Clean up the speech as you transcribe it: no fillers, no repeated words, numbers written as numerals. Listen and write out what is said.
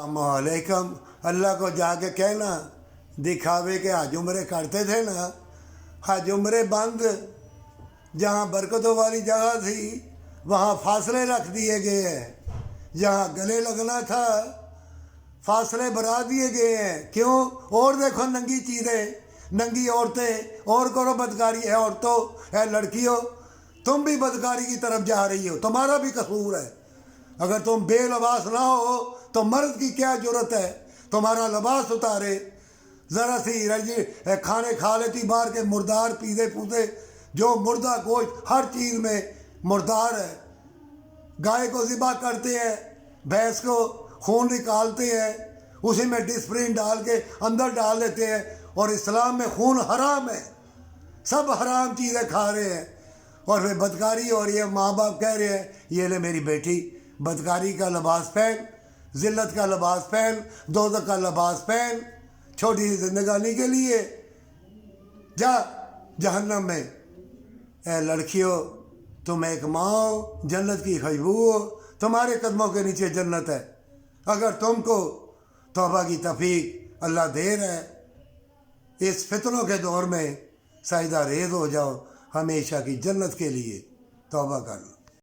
अलैक्म। अल्लाह को जाके कहना, दिखावे के हज उम्रे करते थे ना, हज उम्रे बंद, जहाँ बरकतों वाली जगह थी वहाँ फासले रख दिए गए हैं, जहाँ गले लगना था फासले बढ़ा दिए गए हैं। क्यों? और देखो नंगी चीज़ें, नंगी औरतें, और करो बदकारी है औरतों, है लड़कियों, तुम भी बदकारी की तरफ जा रही हो, तुम्हारा भी कसूर है। अगर तुम बेलबास ना हो तो मर्द की क्या जरूरत है तुम्हारा लिबास उतारे। ज़रा सी रजी खाने खा लेती बाहर के, मुर्दार पीते पूते, जो मुर्दा गोश्त हर चीज़ में मुर्दार है। गाय को ज़िबा करते हैं, भैंस को खून निकालते हैं, उसी में डिस्प्रिन डाल के अंदर डाल देते हैं, और इस्लाम में खून हराम है, सब हराम चीज़ें खा रहे हैं। और फिर बदकारी हो रही है, माँ बाप कह रहे हैं ये ले मेरी बेटी बदकारी का लिबास पहन, ज़िल्लत का लिबास पहन, दोज़ख का लिबास पहन, छोटी सी जिंदगानी के लिए जा जहन्नम में। ए लड़कियों, तुम एक माँ हो, जन्नत की खुशबू हो, तुम्हारे कदमों के नीचे जन्नत है। अगर तुमको तौबा की तौफीक अल्लाह दे रहा है, इस फितनों के दौर में साइदा रेज़ हो जाओ, हमेशा की जन्नत के लिए तौबा कर लो।